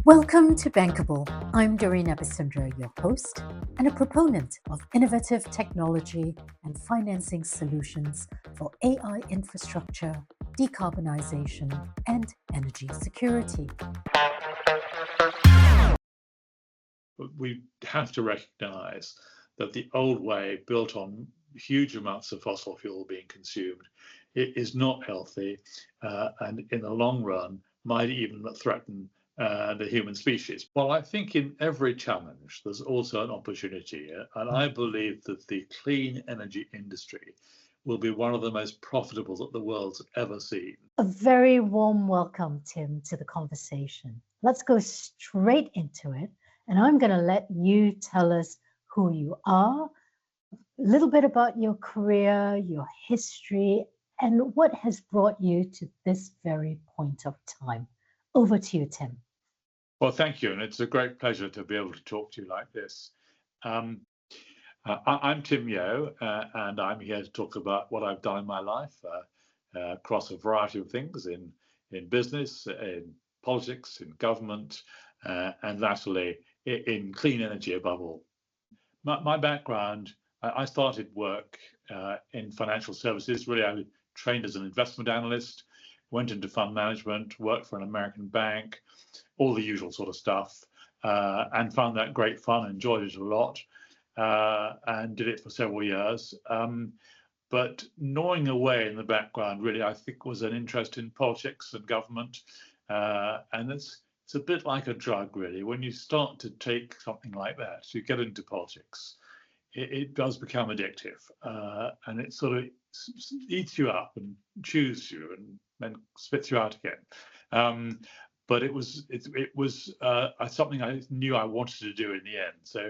Welcome to Bankable. I'm Doreen Abisundra, your host and a proponent of innovative technology and financing solutions for AI infrastructure, decarbonization, and energy security. We have to recognize that the old way, built on huge amounts of fossil fuel being consumed, it is not healthy, and in the long run might even threaten the human species. Well, I think in every challenge there's also an opportunity, and I believe that the clean energy industry will be one of the most profitable that the world's ever seen. A very warm welcome, Tim, to the conversation. Let's go straight into it, and I'm going to let you tell us who you are, a little bit about your career, your history, and what has brought you to this very point of time. Over to you, Tim. Well, thank you, and it's a great pleasure to be able to talk to you like this. I'm Tim Yeo, and I'm here to talk about what I've done in my life across a variety of things in business, in politics, in government, and latterly in clean energy above all. My background, I started work in financial services. Really, I trained as an investment analyst, went into fund management, worked for an American bank, all the usual sort of stuff, and found that great fun, enjoyed it a lot, and did it for several years. But gnawing away in the background, really, I think, was an interest in politics and government. And it's a bit like a drug, really. When you start to take something like that, you get into politics, it does become addictive, and it sort of eats you up and chews you and then spits you out again. But it was something I knew I wanted to do in the end. So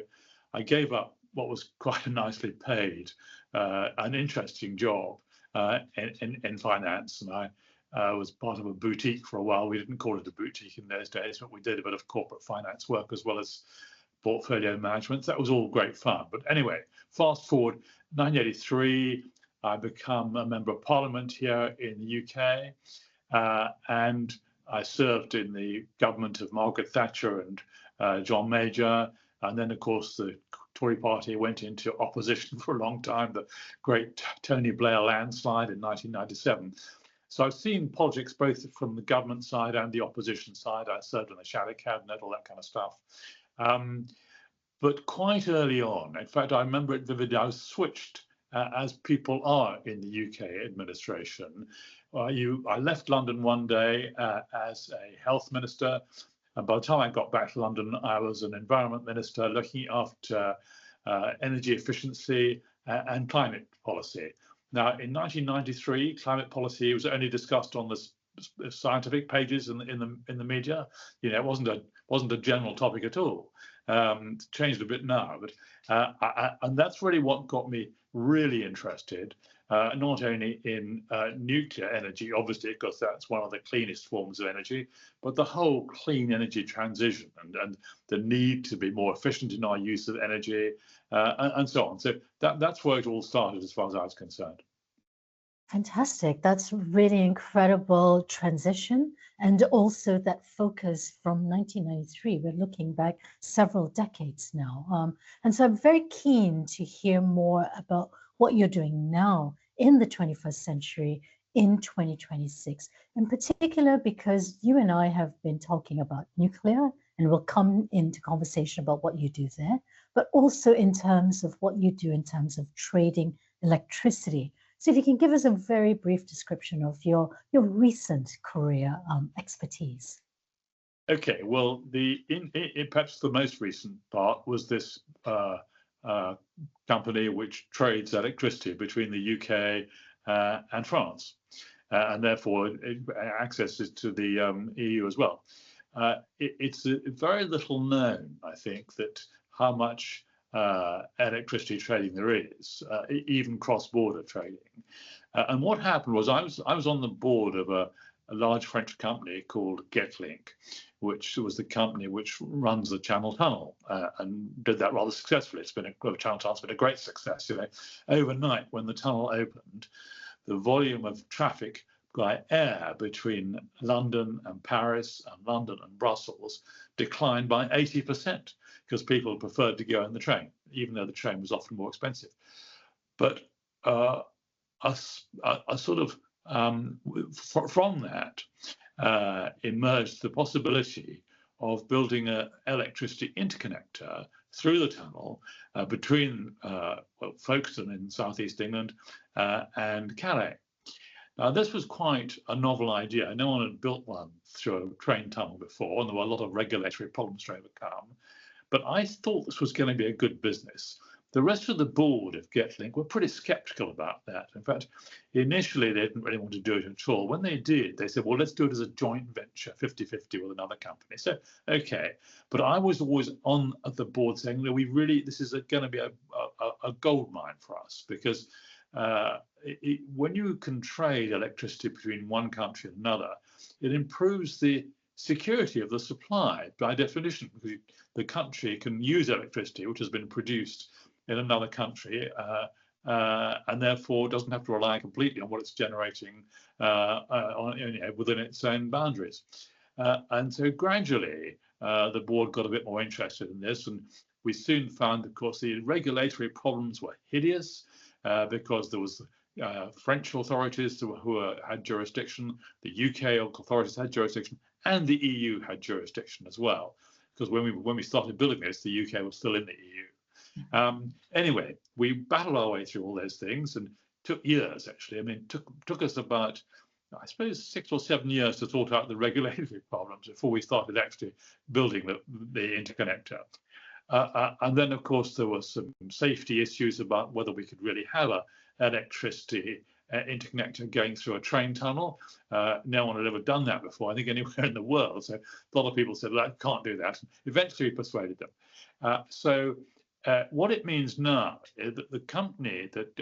I gave up what was quite a nicely paid, an interesting job in finance, and I was part of a boutique for a while. We didn't call it a boutique in those days, but we did a bit of corporate finance work as well as portfolio management. That was all great fun. But anyway, fast forward, 1983, I become a member of parliament here in the UK, and I served in the government of Margaret Thatcher and John Major. And then, of course, the Tory party went into opposition for a long time, the great Tony Blair landslide in 1997. So I've seen politics both from the government side and the opposition side. I served in the shadow cabinet, all that kind of stuff. But quite early on, in fact, I remember it vividly, I was switched, as people are in the UK administration. I left London one day as a health minister, and by the time I got back to London, I was an environment minister looking after energy efficiency and climate policy. Now, in 1993, climate policy was only discussed on the scientific pages in the media. You know, it wasn't a general topic at all. It's changed a bit now, but and that's really what got me really interested, not only in nuclear energy, obviously, because that's one of the cleanest forms of energy, but the whole clean energy transition and the need to be more efficient in our use of energy, and so on. So that's where it all started as far as I was concerned. Fantastic. That's really incredible transition. And also that focus from 1993, we're looking back several decades now. And so I'm very keen to hear more about what you're doing now in the 21st century in 2026, in particular, because you and I have been talking about nuclear, and we'll come into conversation about what you do there, but also in terms of what you do in terms of trading electricity. So if you can give us a very brief description of your recent career expertise. Okay, well, perhaps the most recent part was this company which trades electricity between the UK and France, and therefore accesses to the EU as well. It's very little known, I think, that how much electricity trading there is, even cross-border trading. And what happened was I was on the board of a large French company called Getlink, which was the company which runs the Channel Tunnel, and did that rather successfully. Channel Tunnel's been a great success. You know, overnight when the tunnel opened, the volume of traffic by air between London and Paris and London and Brussels declined by 80% because people preferred to go on the train, even though the train was often more expensive. But a sort of from that emerged the possibility of building an electricity interconnector through the tunnel between Folkestone in southeast England and Calais. Now, this was quite a novel idea. No one had built one through a train tunnel before, and there were a lot of regulatory problems to overcome. But I thought this was going to be a good business. The rest of the board of Getlink were pretty skeptical about that. In fact, initially, they didn't really want to do it at all. When they did, they said, well, let's do it as a joint venture, 50-50 with another company. So, okay. But I was always on at the board saying, no, this is going to be a gold mine for us, because when you can trade electricity between one country and another, it improves the security of the supply by definition, because the country can use electricity which has been produced in another country and therefore doesn't have to rely completely on what it's generating within its own boundaries. And so gradually the board got a bit more interested in this, and we soon found, of course, the regulatory problems were hideous because there was French authorities who had jurisdiction, the UK authorities had jurisdiction, and the EU had jurisdiction as well. Because when we started building this, the UK was still in the EU. Anyway, we battled our way through all those things, and took years actually. I mean, took us about, I suppose, 6 or 7 years to sort out the regulatory problems before we started actually building the interconnector. And then, of course, there were some safety issues about whether we could really have an electricity interconnector going through a train tunnel. No one had ever done that before, I think, anywhere in the world. So a lot of people said, well, I can't do that. Eventually, we persuaded them. So what it means now is that the company that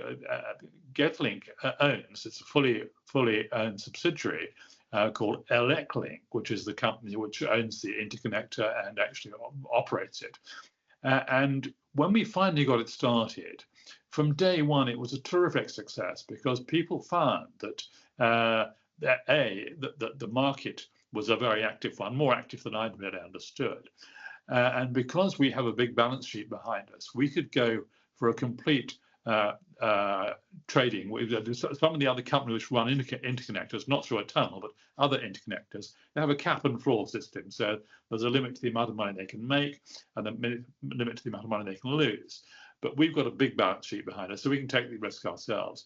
Getlink owns, it's a fully owned subsidiary called Electlink, which is the company which owns the interconnector and actually operates it. And when we finally got it started, from day one, it was a terrific success, because people found that the market was a very active one, more active than I'd really understood. And because we have a big balance sheet behind us, we could go for a complete trading. Some of the other companies which run interconnectors, not through a tunnel, but other interconnectors, they have a cap and floor system. So there's a limit to the amount of money they can make and a limit to the amount of money they can lose. But we've got a big balance sheet behind us, so we can take the risk ourselves.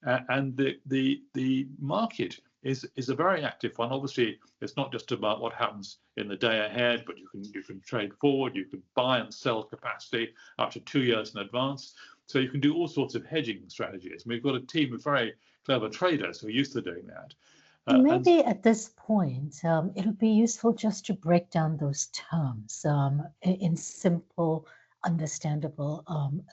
And the market is a very active one. Obviously, it's not just about what happens in the day ahead, but you can trade forward, you can buy and sell capacity up to 2 years in advance. So you can do all sorts of hedging strategies. We've got a team of very clever traders who are used to doing that. Maybe at this point, it'll be useful just to break down those terms in simple, understandable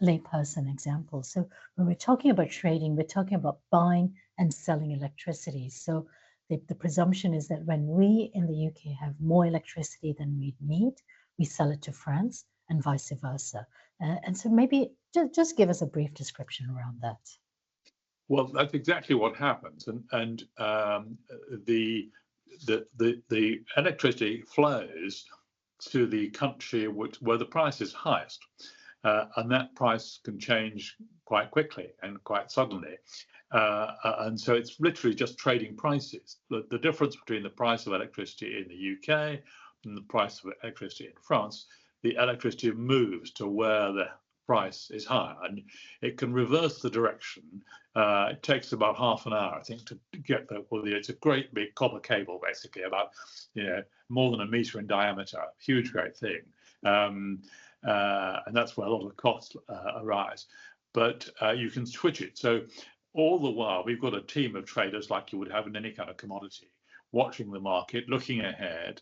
layperson examples. So when we're talking about trading, we're talking about buying and selling electricity. So the presumption is that when we in the UK have more electricity than we need, we sell it to France and vice versa. And so maybe just give us a brief description around that. Well, that's exactly what happens, and the electricity flows to the country where the price is highest, and that price can change quite quickly and quite suddenly, and so it's literally just trading prices. The difference between the price of electricity in the UK and the price of electricity in France, the electricity moves to where the price is higher, and it can reverse the direction. It takes about half an hour, I think, to get there. Well, it's a great big copper cable, basically, about more than a meter in diameter, huge, great thing, and that's where a lot of costs arise. But you can switch it. So all the while, we've got a team of traders like you would have in any kind of commodity, watching the market, looking ahead,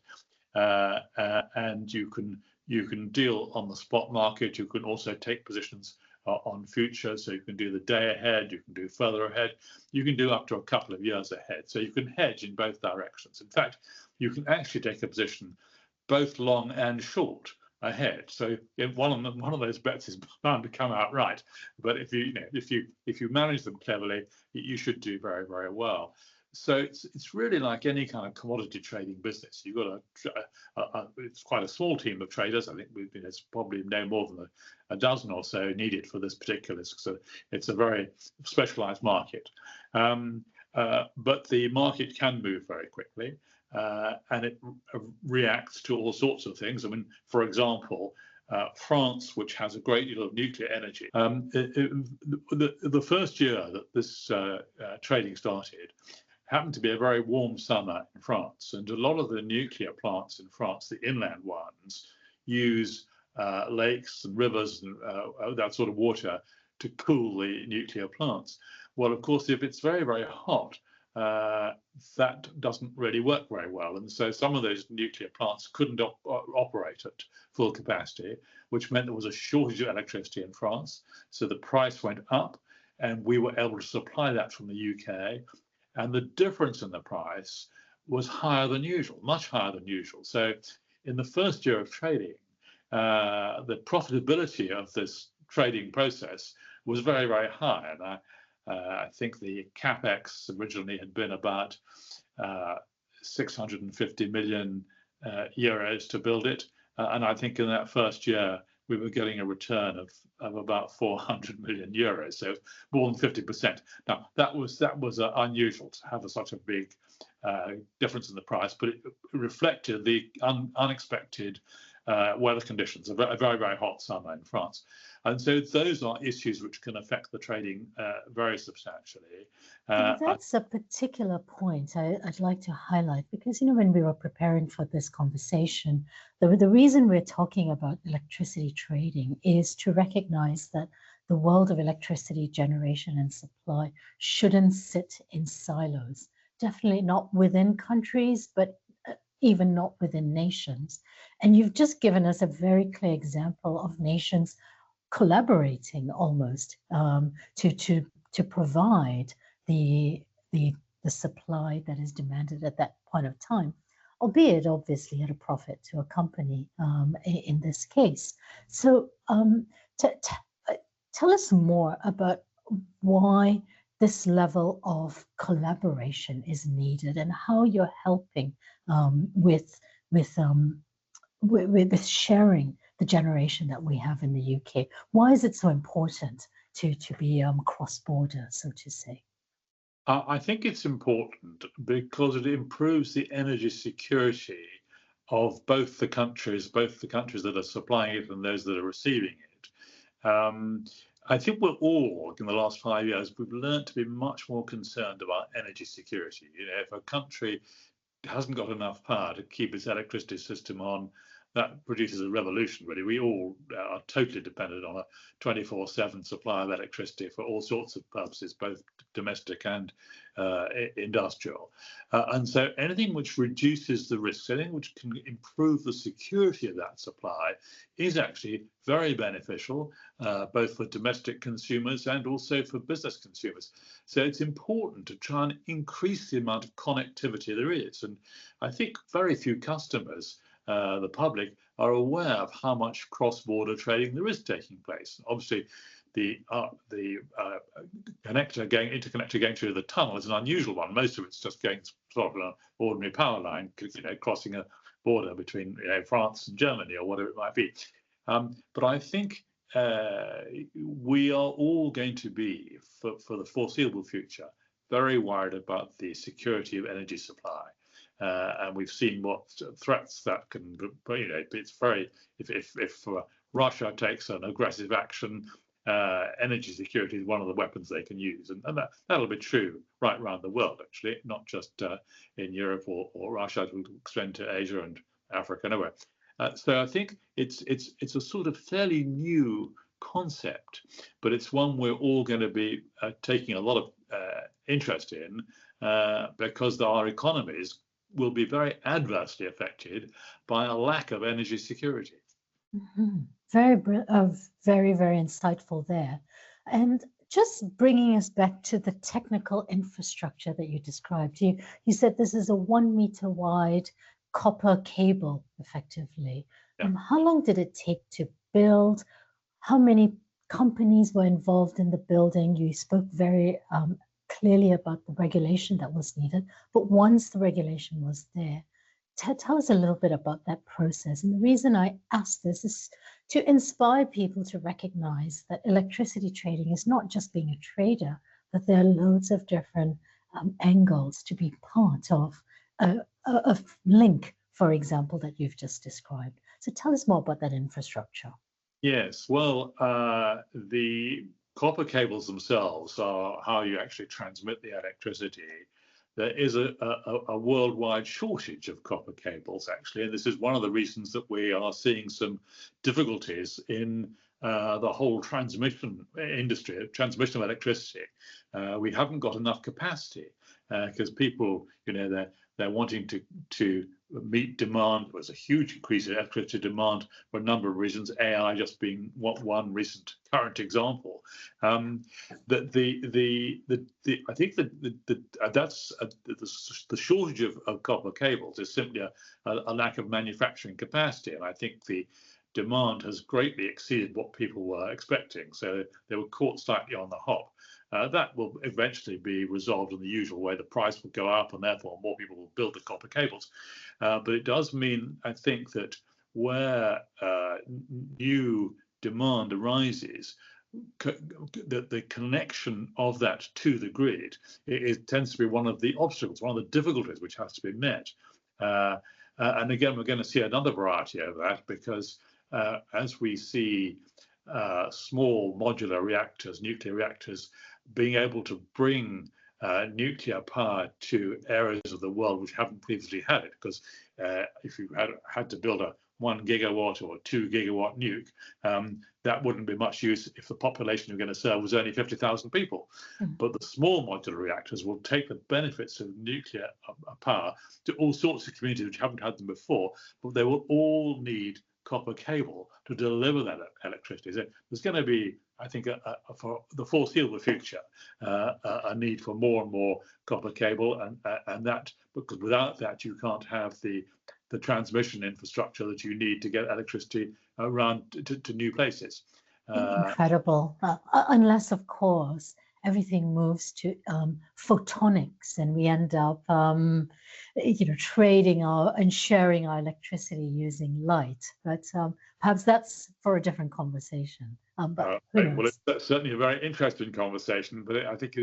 and you can deal on the spot market. You can also take positions on futures, so you can do the day ahead, you can do further ahead, you can do up to a couple of years ahead. So you can hedge in both directions. In fact, you can actually take a position both long and short ahead. So one of those bets is bound to come out right. But if you manage them cleverly, you should do very, very well. So it's really like any kind of commodity trading business. You've got it's quite a small team of traders. I think there's probably no more than a dozen or so needed for this particular. So it's a very specialized market. But the market can move very quickly, and it reacts to all sorts of things. I mean, for example, France, which has a great deal of nuclear energy, the first year that this trading started happened to be a very warm summer in France, and a lot of the nuclear plants in France, the inland ones, use lakes and rivers and that sort of water to cool the nuclear plants. Well, of course, if it's very, very hot, that doesn't really work very well. And so some of those nuclear plants couldn't operate at full capacity, which meant there was a shortage of electricity in France. So the price went up, and we were able to supply that from the UK. And the difference in the price was higher than usual, much higher than usual. So in the first year of trading, the profitability of this trading process was very, very high. And I think the capex originally had been about 650 million euros to build it. And I think in that first year, we were getting a return of about 400 million euros, so more than 50%. Now, that was unusual to have such a big difference in the price, but it reflected the unexpected weather conditions, a very, very hot summer in France. And so those are issues which can affect the trading very substantially. That's a particular point I'd like to highlight, because, you know, when we were preparing for this conversation, the reason we're talking about electricity trading is to recognize that the world of electricity generation and supply shouldn't sit in silos, definitely not within countries, but even not within nations. And you've just given us a very clear example of nations collaborating almost to provide the supply that is demanded at that point of time, albeit obviously at a profit to a company in this case. So tell us more about why this level of collaboration is needed and how you're helping with sharing the generation that we have in the UK. Why is it so important to be cross-border, so to say? I think it's important because it improves the energy security of both the countries that are supplying it and those that are receiving it. I think we're all, in the last 5 years, we've learned to be much more concerned about energy security. You know, if a country hasn't got enough power to keep its electricity system on, that produces a revolution, really. We all are totally dependent on a 24/7 supply of electricity for all sorts of purposes, both domestic and industrial. And so anything which reduces the risks, anything which can improve the security of that supply is actually very beneficial, both for domestic consumers and also for business consumers. So it's important to try and increase the amount of connectivity there is. And I think very few customers, the public, are aware of how much cross-border trading there is taking place. Obviously, the interconnector going through the tunnel is an unusual one. Most of it's just going sort of an ordinary power line, you know, crossing a border between, you know, France and Germany or whatever it might be. But I think we are all going to be, for the foreseeable future, very worried about the security of energy supply. And we've seen what threats that can, you know, it's very, if Russia takes an aggressive action, energy security is one of the weapons they can use. And that'll be true right around the world, actually, not just in Europe or Russia. It will extend to Asia and Africa and everywhere. So I think it's a sort of fairly new concept, but it's one we're all going to be taking a lot of interest in because our economies will be very adversely affected by a lack of energy security. Mm-hmm. Very, very insightful there. And just bringing us back to the technical infrastructure that you described. You said this is a 1 meter wide copper cable, effectively. How long did it take to build? How many companies were involved in the building? You spoke very clearly about the regulation that was needed, but once the regulation was there, tell us a little bit about that process. And the reason I ask this is to inspire people to recognize that electricity trading is not just being a trader, but there are loads of different angles to be part of a link, for example, that you've just described. So tell us more about that infrastructure. Yes, well, the copper cables themselves are how you actually transmit the electricity. There is a worldwide shortage of copper cables, actually, and this is one of the reasons that we are seeing some difficulties in the whole transmission industry, transmission of electricity. We haven't got enough capacity because people, they're wanting to meet demand. There's a huge increase in electricity demand for a number of reasons, AI just being one recent current example. I think that's the shortage of copper cables is simply a lack of manufacturing capacity, and I think the demand has greatly exceeded what people were expecting, so they were caught slightly on the hop. That will eventually be resolved in the usual way. The price will go up and therefore more people will build the copper cables. But it does mean, I think, that where new demand arises, the connection of that to the grid, it tends to be one of the obstacles, one of the difficulties which has to be met. And again, we're going to see another variety of that because as we see small modular reactors, nuclear reactors, being able to bring nuclear power to areas of the world which haven't previously had it, because if you had to build a 1 gigawatt or 2 gigawatt nuke, that wouldn't be much use if the population you're going to serve was only 50,000 people. But the small modular reactors will take the benefits of nuclear power to all sorts of communities which haven't had them before, but they will all need copper cable to deliver that electricity. So there's going to be, I think, for the foreseeable future, a need for more and more copper cable, and that, because without that you can't have the transmission infrastructure that you need to get electricity around to new places. Incredible. Unless, of course, everything moves to photonics, and we end up, trading and sharing our electricity using light. But perhaps that's for a different conversation. But well, that's certainly a very interesting conversation. But I think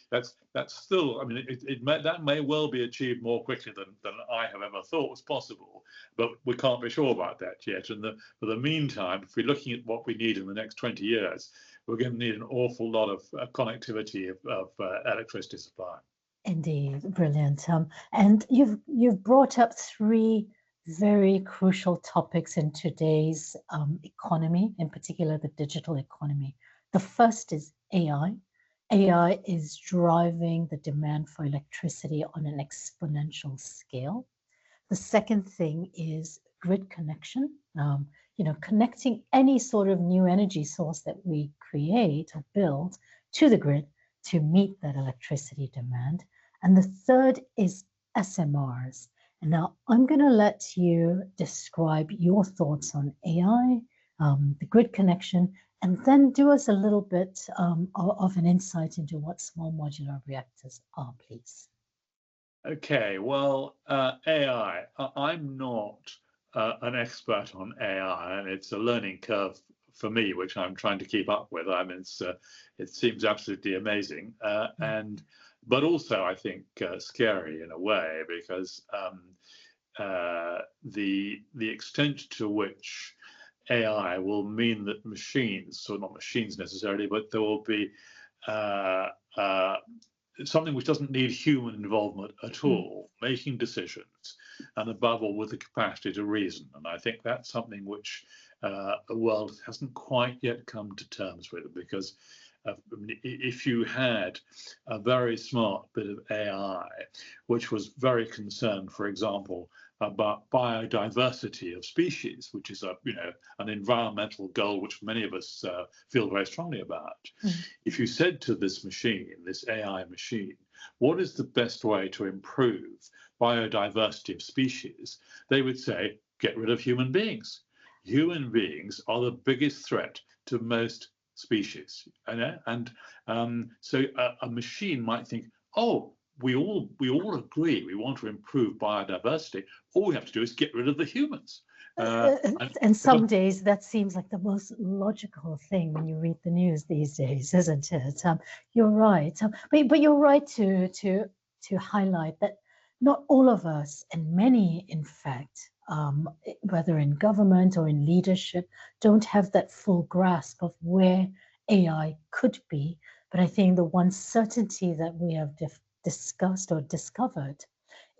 that's still. I mean, that may well be achieved more quickly than I have ever thought was possible. But we can't be sure about that yet. And for the meantime, if we're looking at what we need in the next 20 years, we're going to need an awful lot of connectivity of electricity supply. Indeed, brilliant. And you've brought up three very crucial topics in today's economy, in particular the digital economy. The first is AI. AI is driving the demand for electricity on an exponential scale. The second thing is grid connection. Connecting any sort of new energy source that we create or build to the grid to meet that electricity demand. And the third is SMRs. And now I'm going to let you describe your thoughts on AI, the grid connection, and then do us a little bit of an insight into what small modular reactors are, please. Okay, well, AI, I'm not an expert on AI, and it's a learning curve for me, which I'm trying to keep up with. I mean, it seems absolutely amazing, but also I think scary in a way, because the extent to which AI will mean that machines, so not machines necessarily, but there will be something which doesn't need human involvement at all, making decisions, and above all with the capacity to reason. And I think that's something which the world hasn't quite yet come to terms with, because if you had a very smart bit of AI which was very concerned, for example, about biodiversity of species, which is an environmental goal which many of us feel very strongly about. If you said to this machine, this AI machine, what is the best way to improve biodiversity of species, they would say, get rid of human beings. human beings are the biggest threat to most species. So a machine might think, oh, we all agree we want to improve biodiversity. All we have to do is get rid of the humans. And some days that seems like the most logical thing when you read the news these days, isn't it? You're right, but you're right to highlight that not all of us, and many, in fact, whether in government or in leadership, don't have that full grasp of where AI could be. But I think the one certainty that we have discussed or discovered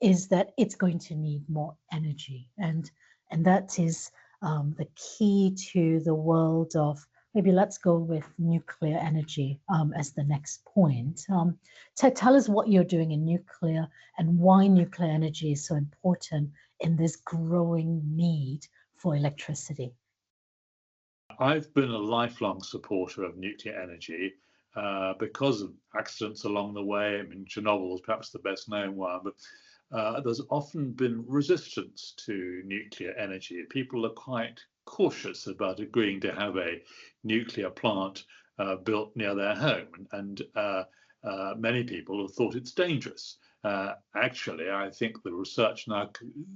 is that it's going to need more energy, and that is the key to the world of, maybe let's go with nuclear energy as the next point. Tell us what you're doing in nuclear and why nuclear energy is so important in this growing need for electricity. I've been a lifelong supporter of nuclear energy because of accidents along the way. I mean, Chernobyl is perhaps the best known one, but there's often been resistance to nuclear energy. People are quite cautious about agreeing to have a nuclear plant built near their home, and many people have thought it's dangerous. Actually, I think the research now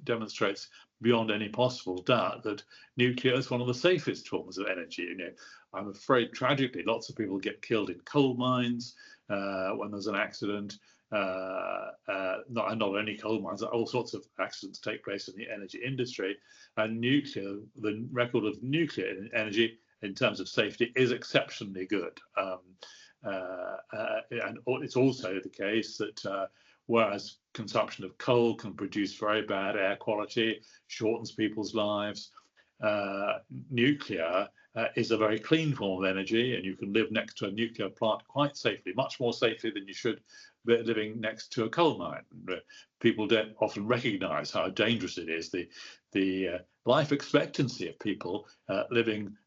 demonstrates beyond any possible doubt that nuclear is one of the safest forms of energy. You know, I'm afraid, tragically, lots of people get killed in coal mines when there's an accident. Not only coal mines, all sorts of accidents take place in the energy industry. And nuclear, the record of nuclear energy in terms of safety is exceptionally good. And it's also the case that whereas consumption of coal can produce very bad air quality, shortens people's lives, nuclear is a very clean form of energy, and you can live next to a nuclear plant quite safely, much more safely than you should be living next to a coal mine. People don't often recognize how dangerous it is. The life expectancy of people living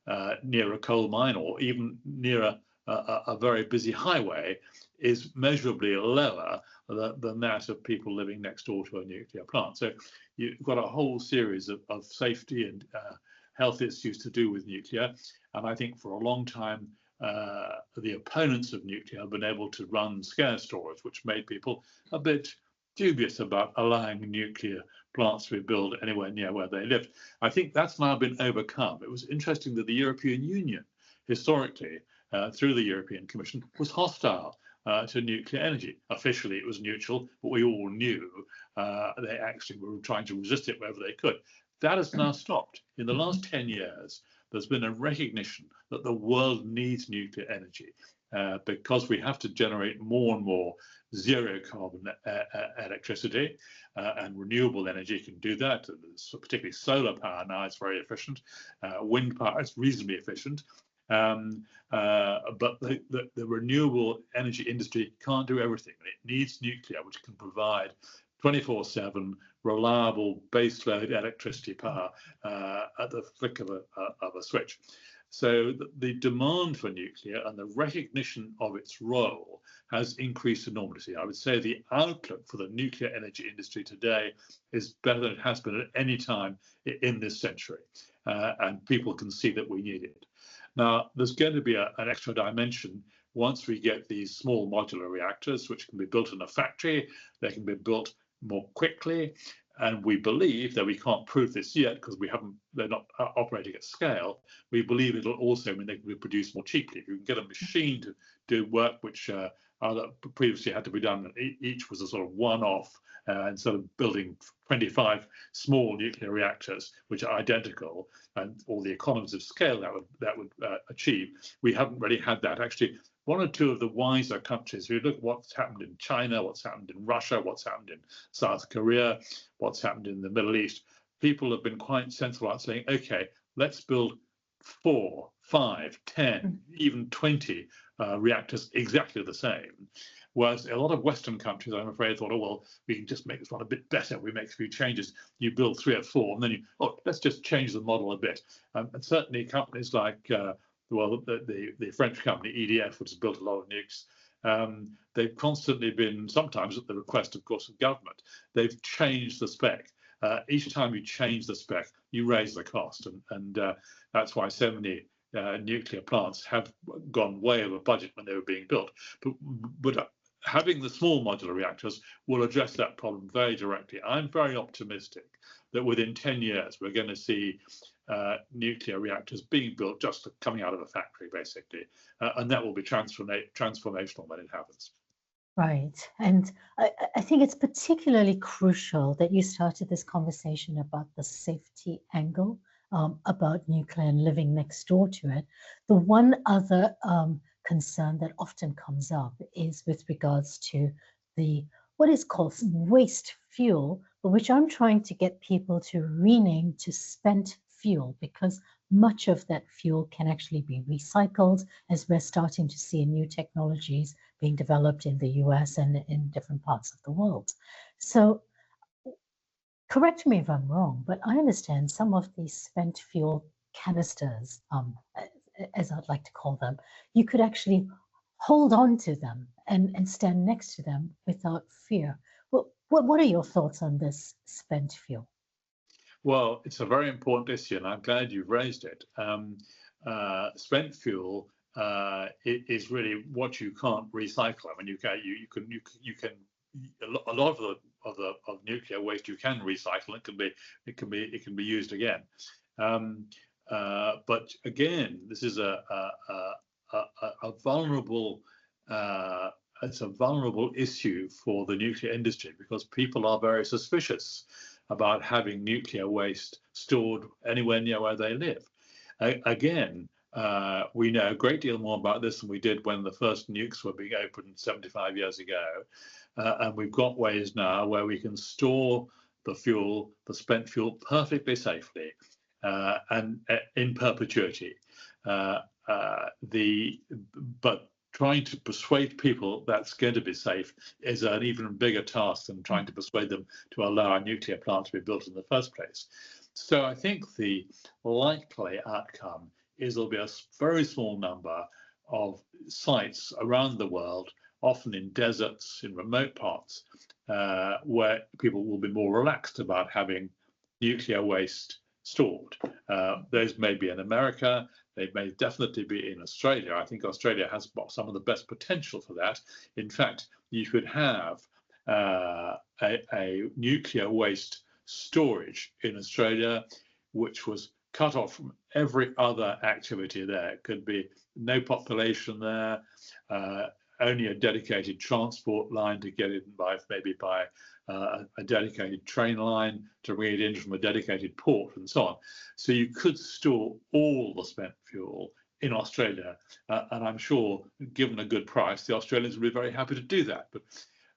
near a coal mine or even near a very busy highway is measurably lower than that of people living next door to a nuclear plant. So you've got a whole series of safety and health issues to do with nuclear. And I think for a long time, the opponents of nuclear have been able to run scare stories, which made people a bit dubious about allowing nuclear plants to be built anywhere near where they lived. I think that's now been overcome. It was interesting that the European Union, historically, through the European Commission, was hostile to nuclear energy. Officially, it was neutral, but we all knew they actually were trying to resist it wherever they could. That has now stopped. In the last 10 years, there's been a recognition that the world needs nuclear energy because we have to generate more and more zero carbon electricity, and renewable energy can do that. So particularly solar power now is very efficient. Wind power is reasonably efficient. But the renewable energy industry can't do everything. It needs nuclear, which can provide 24/7 reliable baseload electricity power at the flick of a switch. So the demand for nuclear and the recognition of its role has increased enormously. I would say the outlook for the nuclear energy industry today is better than it has been at any time in this century, and people can see that we need it. Now, there's going to be an extra dimension once we get these small modular reactors, which can be built in a factory. They can be built more quickly, and we believe, though we can't prove this yet because they're not operating at scale, we believe it'll also mean they can be produced more cheaply. If you can get a machine to do work which previously had to be done, each was a sort of one-off, instead of building 25 small nuclear reactors which are identical, and all the economies of scale that would achieve, we haven't really had that. Actually, one or two of the wiser countries, who look at what's happened in China, what's happened in Russia, what's happened in South Korea, what's happened in the Middle East, people have been quite sensible about saying, okay, let's build 4, 5, 10, even 20 reactors exactly the same. Whereas a lot of Western countries, I'm afraid, thought, oh, well, we can just make this one a bit better. We make a few changes. You build 3 or 4, and then let's just change the model a bit. And certainly companies like, the French company EDF, which has built a lot of nukes, they've constantly been, sometimes at the request, of course, of government, they've changed the spec each time you change the spec, you raise the cost, and that's why so many nuclear plants have gone way over budget when they were being built. But having the small modular reactors will address that problem very directly. I'm very optimistic that within 10 years we're going to see nuclear reactors being built just coming out of a factory, basically, and that will be transformational when it happens. Right. And I think it's particularly crucial that you started this conversation about the safety angle, about nuclear and living next door to it. The one other concern that often comes up is with regards to what is called waste fuel, but which I'm trying to get people to rename to spent fuel, because much of that fuel can actually be recycled, as we're starting to see new technologies being developed in the US and in different parts of the world. So correct me if I'm wrong, but I understand some of these spent fuel canisters, as I'd like to call them, you could actually hold on to them and stand next to them without fear. What are your thoughts on this spent fuel? Well, it's a very important issue, and I'm glad you've raised it. Spent fuel is really what you can't recycle. I mean, you can a lot of nuclear waste you can recycle. It can be used again. But again, this is a vulnerable. It's a vulnerable issue for the nuclear industry because people are very suspicious about having nuclear waste stored anywhere near where they live. Again, we know a great deal more about this than we did when the first nukes were being opened 75 years ago. And we've got ways now where we can store the fuel, the spent fuel, perfectly safely and in perpetuity. But trying to persuade people that's going to be safe is an even bigger task than trying to persuade them to allow a nuclear plant to be built in the first place. So I think the likely outcome is there'll be a very small number of sites around the world, often in deserts, in remote parts, where people will be more relaxed about having nuclear waste stored. Those may be in America. They may definitely be in Australia. I think Australia has some of the best potential for that. In fact, you could have a nuclear waste storage in Australia, which was cut off from every other activity there. It could be no population there, only a dedicated transport line to get it by a dedicated train line to bring it in from a dedicated port and so on. So you could store all the spent fuel in Australia, and I'm sure, given a good price, the Australians would be very happy to do that. But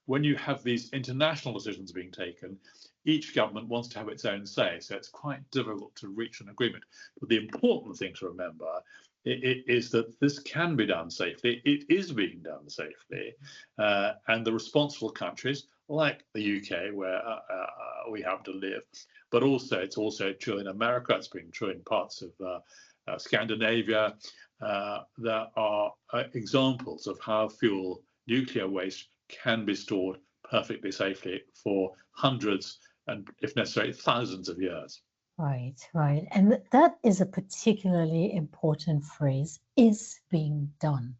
when you have these international decisions being taken, each government wants to have its own say, so it's quite difficult to reach an agreement. But the important thing to remember is that this can be done safely. It is being done safely, and the responsible countries, like the UK, where we happen to live, but it's also true in America. It's been true in parts of Scandinavia. There are examples of how nuclear waste can be stored perfectly safely for hundreds and, if necessary, thousands of years. Right, right. And that is a particularly important phrase, is being done,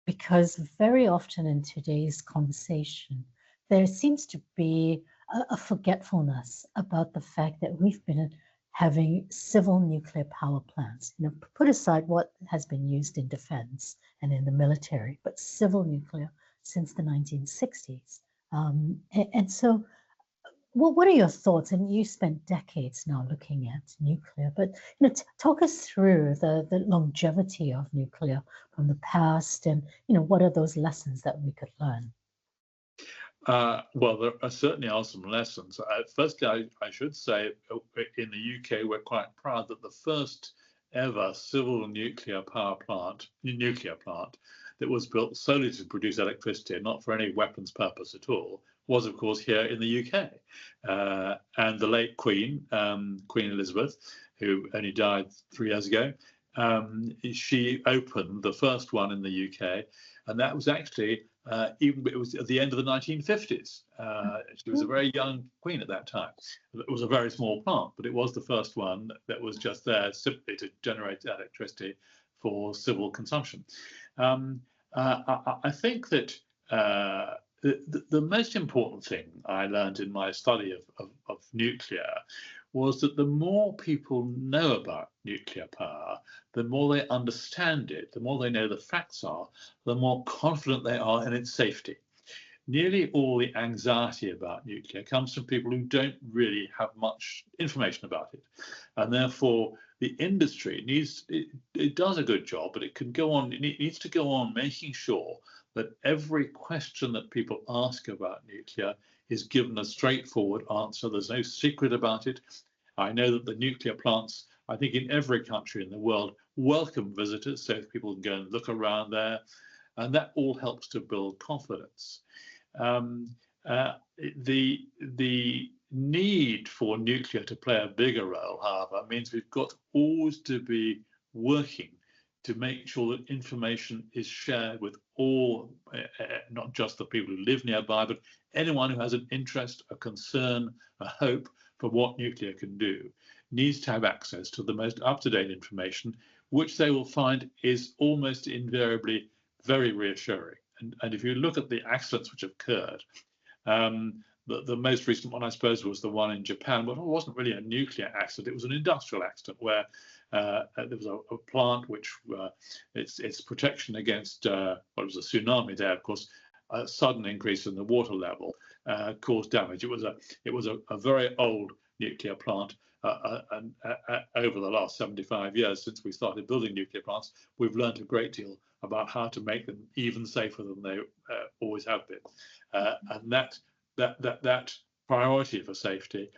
because very often in today's conversation, there seems to be a forgetfulness about the fact that we've been having civil nuclear power plants. Put aside what has been used in defense and in the military, but civil nuclear since the 1960s. And so, what are your thoughts? And you spent decades now looking at nuclear, but talk us through the longevity of nuclear from the past, and what are those lessons that we could learn? Well, there certainly are some lessons. Firstly, I should say in the UK, we're quite proud that the first ever civil nuclear plant that was built solely to produce electricity and not for any weapons purpose at all was, of course, here in the UK. And the late Queen Elizabeth, who only died 3 years ago, she opened the first one in the UK, and that was actually even it was at the end of the 1950s. She was a very young queen at that time. It was a very small plant, but it was the first one that was just there simply to generate electricity for civil consumption. I think that the most important thing I learned in my study of nuclear was that the more people know about nuclear power, the more they understand it, the more they know the facts are, the more confident they are in its safety. Nearly all the anxiety about nuclear comes from people who don't really have much information about it. And therefore, the industry it does a good job, but it needs to go on making sure that every question that people ask about nuclear is given a straightforward answer. There's no secret about it. I know that the nuclear plants, I think in every country in the world, welcome visitors so people can go and look around there. And that all helps to build confidence. The need for nuclear to play a bigger role, however, means we've got always to be working to make sure that information is shared with all, not just the people who live nearby, but anyone who has an interest, a concern, a hope for what nuclear can do, needs to have access to the most up-to-date information, which they will find is almost invariably very reassuring. And if you look at the accidents which have occurred, the most recent one, I suppose, was the one in Japan. Well, it wasn't really a nuclear accident; it was an industrial accident where there was a plant which its protection against what was a tsunami there. Of course, a sudden increase in the water level caused damage. It was a very old nuclear plant. And over the last 75 years since we started building nuclear plants, we've learned a great deal about how to make them even safer than they always have been. And that priority for safety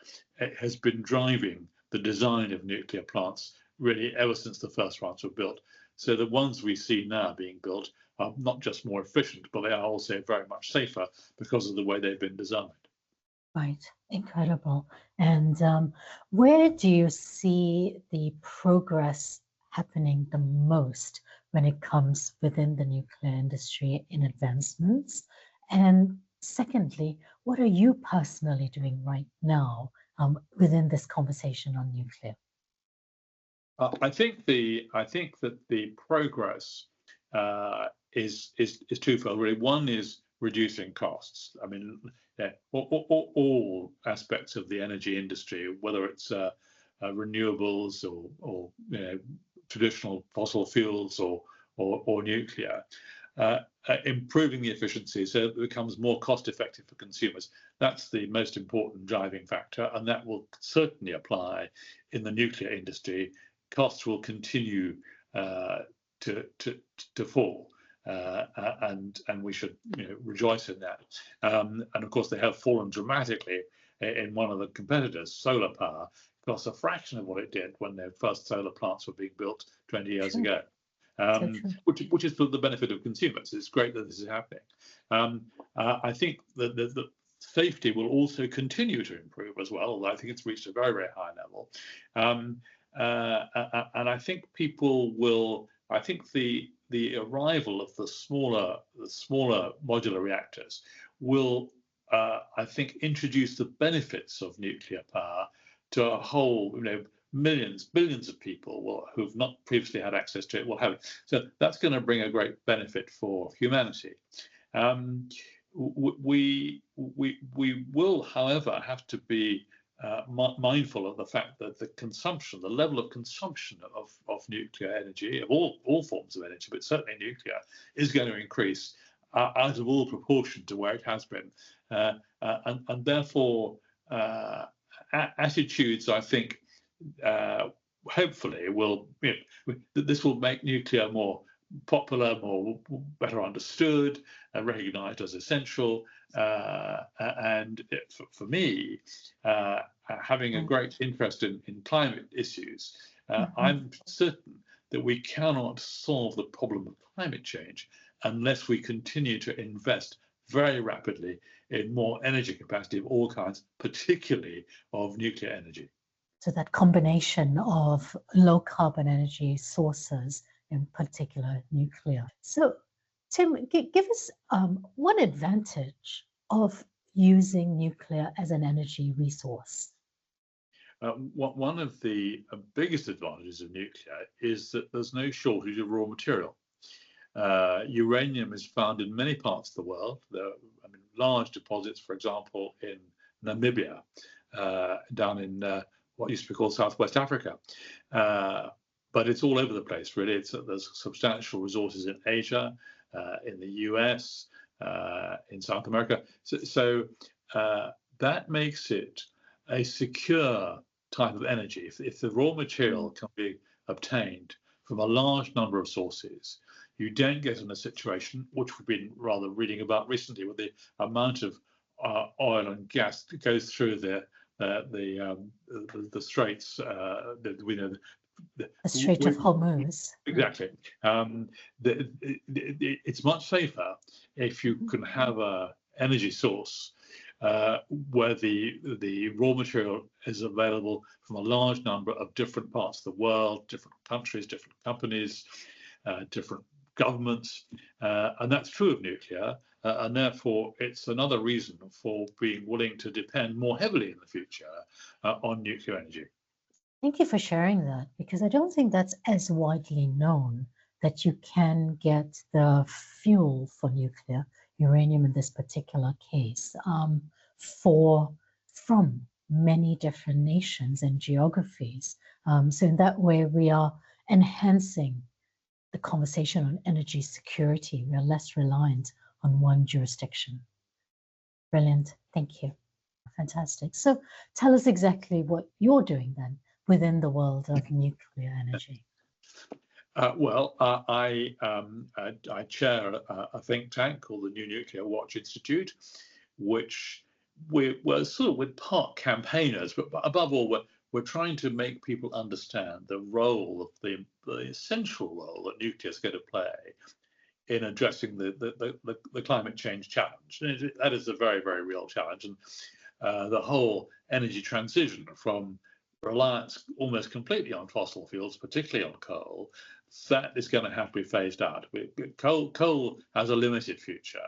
has been driving the design of nuclear plants really ever since the first ones were built. So the ones we see now being built are not just more efficient, but they are also very much safer because of the way they've been designed. Right, incredible. And where do you see the progress happening the most when it comes within the nuclear industry in advancements? And secondly, what are you personally doing right now within this conversation on nuclear? I think that the progress is twofold, really. One is reducing costs. I mean, all aspects of the energy industry, whether it's renewables or traditional fossil fuels or nuclear, improving the efficiency so it becomes more cost effective for consumers. That's the most important driving factor, and that will certainly apply in the nuclear industry. Costs will continue to fall, and we should rejoice in that. And of course, they have fallen dramatically in one of the competitors, solar power. It costs a fraction of what it did when their first solar plants were being built 20 years ago. Which is for the benefit of consumers. It's great that this is happening. I think that the safety will also continue to improve as well, although I think it's reached a very, very high level. And I think people will. I think the arrival of the smaller modular reactors will, I think, introduce the benefits of nuclear power to a whole, millions, billions of people who've not previously had access to it will have it. So that's going to bring a great benefit for humanity. We will, however, have to be mindful of the fact that the level of consumption of nuclear energy, of all forms of energy, but certainly nuclear, is going to increase out of all proportion to where it has been. And therefore, attitudes, I think, hopefully this will make nuclear more popular, better understood, recognized as essential. And for me, having a great interest in climate issues, I'm certain that we cannot solve the problem of climate change unless we continue to invest very rapidly in more energy capacity of all kinds, particularly of nuclear energy. So that combination of low carbon energy sources, in particular nuclear. So Tim, give us one advantage of using nuclear as an energy resource. One of the biggest advantages of nuclear is that there's no shortage of raw material. Uranium is found in many parts of the world. There are large deposits, for example, in Namibia, down in what used to be called Southwest Africa. But it's all over the place, really. There's substantial resources in Asia, in the US, in South America. So that makes it a secure type of energy. If the raw material can be obtained from a large number of sources, you don't get in a situation, which we've been rather reading about recently, with the amount of oil and gas that goes through the straits. The Strait of Hormuz. Exactly. It's much safer if you can have an energy source where the raw material is available from a large number of different parts of the world, different countries, different companies, different governments, and that's true of nuclear, and therefore it's another reason for being willing to depend more heavily in the future on nuclear energy. Thank you for sharing that, because I don't think that's as widely known, that you can get the fuel for nuclear, uranium in this particular case, from many different nations and geographies. So in that way, we are enhancing the conversation on energy security. We are less reliant on one jurisdiction. Brilliant. Thank you. Fantastic. So tell us exactly what you're doing then within the world of nuclear energy. I chair a think tank called the New Nuclear Watch Institute, which we're sort of with part campaigners, but above all, we're trying to make people understand the role of the essential role that nuclear is going to play in addressing the climate change challenge. That is a very, very real challenge, and the whole energy transition from reliance almost completely on fossil fuels, particularly on coal, that is going to have to be phased out. Coal has a limited future.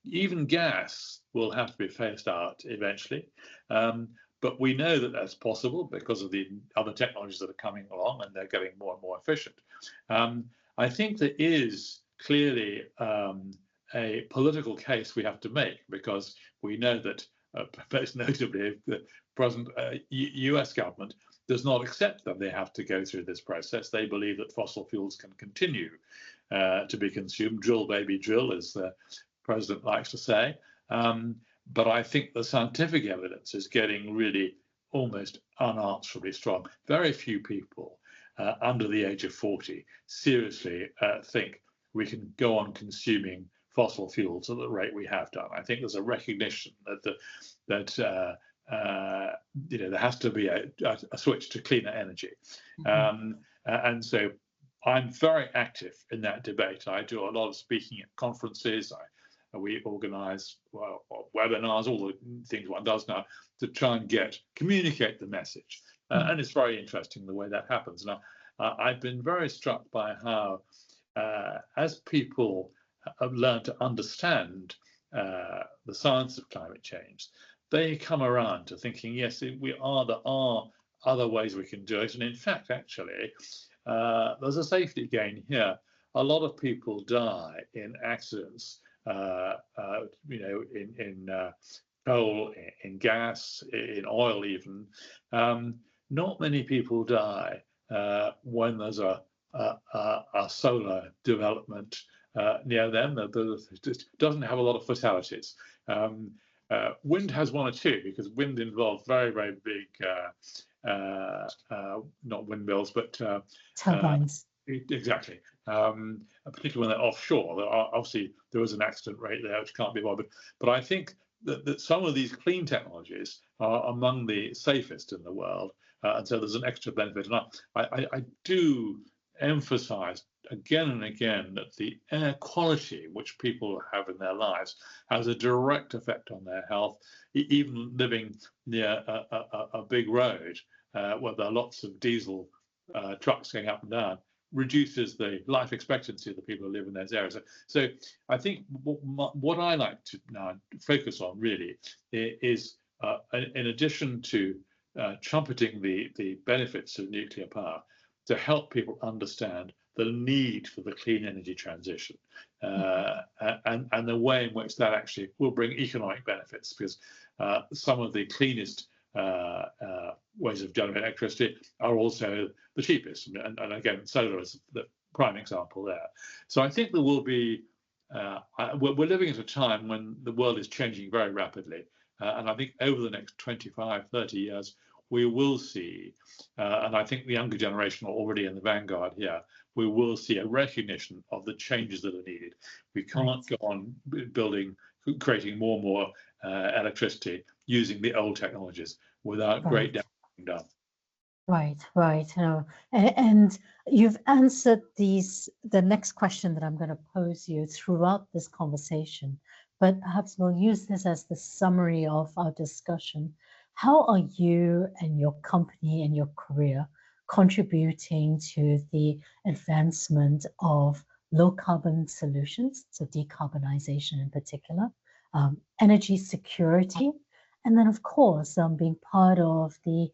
Even gas will have to be phased out eventually. But we know that that's possible because of the other technologies that are coming along, and they're getting more and more efficient. I think there is clearly a political case we have to make, because we know that most notably the present US government does not accept that they have to go through this process. They believe that fossil fuels can continue to be consumed, drill baby drill, as the president likes to say. But I think the scientific evidence is getting really almost unanswerably strong. Very few people under the age of 40 seriously think we can go on consuming fossil fuels at the rate we have done. I think there's a recognition that there has to be a switch to cleaner energy. Mm-hmm. And so I'm very active in that debate. I do a lot of speaking at conferences. We organise webinars, all the things one does now to try and communicate the message. And it's very interesting the way that happens. Now, I've been very struck by how, as people have learned to understand the science of climate change, they come around to thinking, yes, there are other ways we can do it. And in fact, actually, there's a safety gain here. A lot of people die in accidents, in coal, in gas, in oil even. Not many people die when there's a solar development near them that doesn't have a lot of fatalities. Wind has one or two, because wind involves very, very big, not windmills, but turbines. Exactly. Particularly when they're offshore. Obviously, there is an accident rate there which can't be avoided. But I think that some of these clean technologies are among the safest in the world. And so there's an extra benefit. And I do emphasize again and again that the air quality which people have in their lives has a direct effect on their health. Even living near a big road where there are lots of diesel trucks going up and down reduces the life expectancy of the people who live in those areas. So I think what I like to now focus on really is, in addition to trumpeting the benefits of nuclear power, to help people understand the need for the clean energy transition, and the way in which that actually will bring economic benefits, because some of the cleanest ways of generating electricity are also the cheapest, and again, solar is the prime example there. So I think there will be, we're living at a time when the world is changing very rapidly, and I think over the next 25, 30 years, we will see, and I think the younger generation are already in the vanguard here, we will see a recognition of the changes that are needed. We can't go on creating more and more electricity using the old technologies without great damage being done. Right. And you've answered the next question that I'm going to pose you throughout this conversation, but perhaps we'll use this as the summary of our discussion. How are you and your company and your career contributing to the advancement of low carbon solutions, so decarbonization in particular, energy security, and then of course being part of the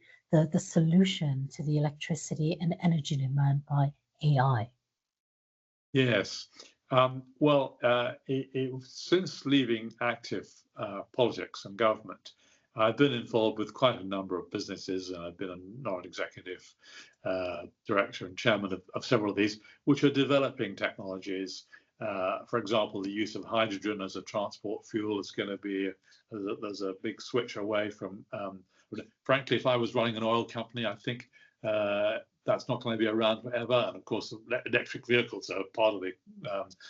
solution to the electricity and energy demand by AI? Yes. Well, since leaving active politics and government, I've been involved with quite a number of businesses, and I've been a non-executive director and chairman of several of these, which are developing technologies. For example, the use of hydrogen as a transport fuel is going to be, there's a big switch away from, frankly, if I was running an oil company, I think that's not going to be around forever. And of course, electric vehicles are part of the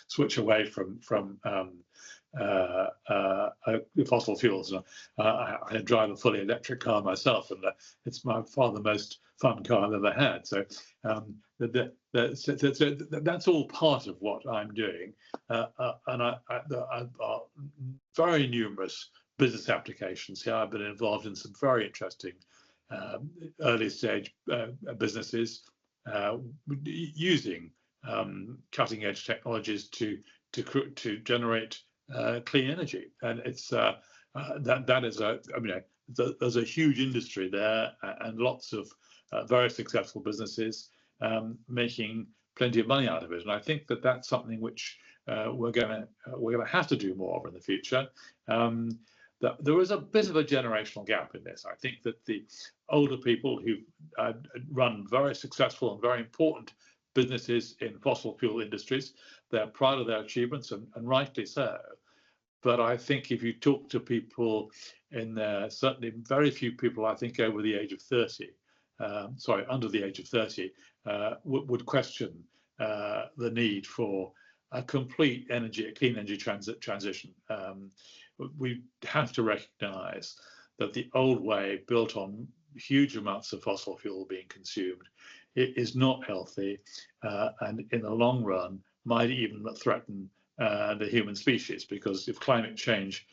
switch away from fossil fuels. I drive a fully electric car myself, and it's by far the most fun car I've ever had. So that's all part of what I'm doing, and I very numerous business applications here. I've been involved in some very interesting early stage businesses using cutting edge technologies to generate clean energy, and it's that is there's a huge industry there, and lots of very successful businesses making plenty of money out of it. And I think that that's something which we're gonna have to do more of in the future. There is a bit of a generational gap in this. I think that the older people who run very successful and very important businesses in fossil fuel industries, they're proud of their achievements, and rightly so. But I think if you talk to people in there, certainly very few people, I think, over the age of 30, under the age of 30, would question the need for a complete clean energy transition. We have to recognize that the old way, built on huge amounts of fossil fuel being consumed, it is not healthy, and in the long run might even threaten the human species, because if climate change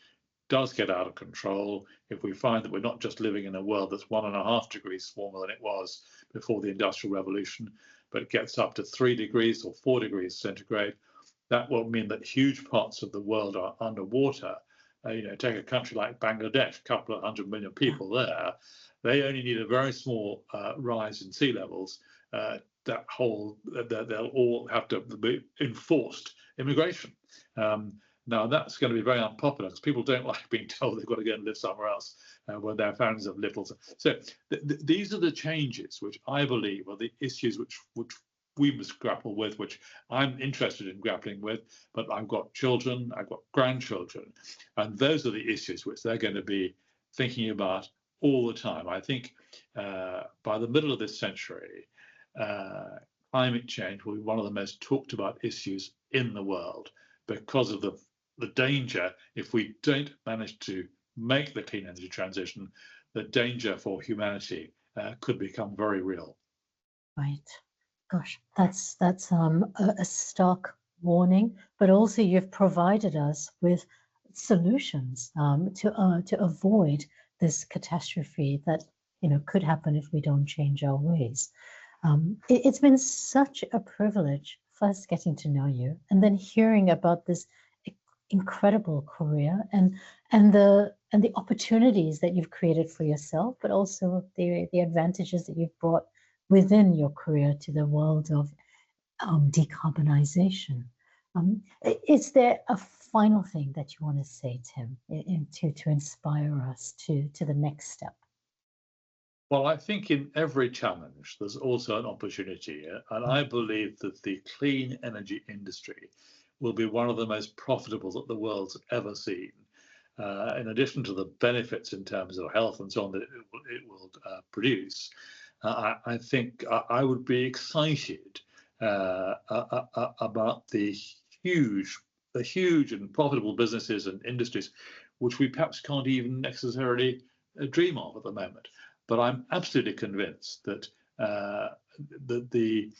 does get out of control, if we find that we're not just living in a world that's 1.5 degrees warmer than it was before the Industrial Revolution, but it gets up to 3 degrees or 4 degrees centigrade, that will mean that huge parts of the world are underwater. Take a country like Bangladesh, a couple of 100 million people there. They only need a very small rise in sea levels. They'll all have to be enforced immigration. Now that's going to be very unpopular, because people don't like being told they've got to go and live somewhere else where their families have lived. So these are the changes which I believe are the issues which we must grapple with, which I'm interested in grappling with, but I've got children, I've got grandchildren, and those are the issues which they're going to be thinking about all the time. I think by the middle of this century, climate change will be one of the most talked about issues in the world, because of the danger if we don't manage to make the clean energy transition. The danger for humanity could become very real. Right. Gosh, that's a stark warning, but also you've provided us with solutions to avoid this catastrophe that could happen if we don't change our ways. It's been such a privilege first getting to know you and then hearing about this incredible career and the opportunities that you've created for yourself, but also the advantages that you've brought within your career to the world of decarbonization. Is there a final thing that you want to say, Tim, to inspire us to the next step? Well, I think in every challenge, there's also an opportunity. And I believe that the clean energy industry will be one of the most profitable that the world's ever seen. In addition to the benefits in terms of health and so on that it will produce, I think I would be excited about the huge and profitable businesses and industries which we perhaps can't even necessarily dream of at the moment. But I'm absolutely convinced that the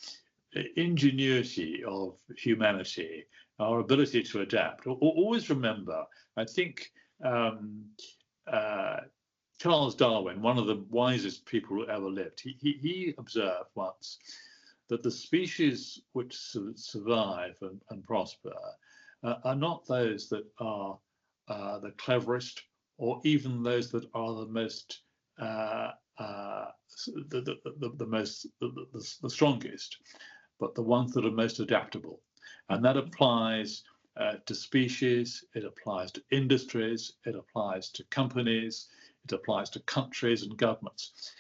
ingenuity of humanity, our ability to adapt. Always remember, I think Charles Darwin, one of the wisest people who ever lived, he observed once that the species which survive and prosper are not those that are the cleverest or even those that are the most the strongest, but the ones that are most adaptable. And that applies to species, it applies to industries, it applies to companies, it applies to countries and governments.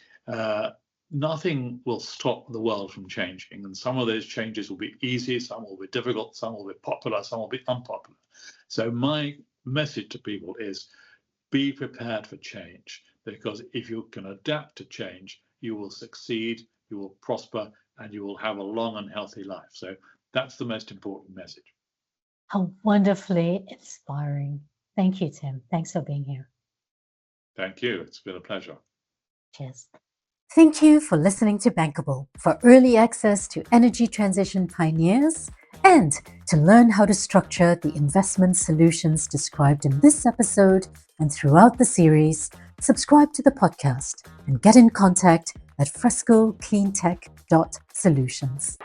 Nothing will stop the world from changing, and some of those changes will be easy, some will be difficult, some will be popular, some will be unpopular. So my message to people is be prepared for change, because if you can adapt to change, you will succeed, you will prosper, and you will have a long and healthy life. So that's the most important message. How wonderfully inspiring. Thank you, Tim. Thanks for being here. Thank you. It's been a pleasure. Cheers. Thank you for listening to Bankable. For early access to energy transition pioneers and to learn how to structure the investment solutions described in this episode and throughout the series, subscribe to the podcast and get in contact at frescocleantech.solutions.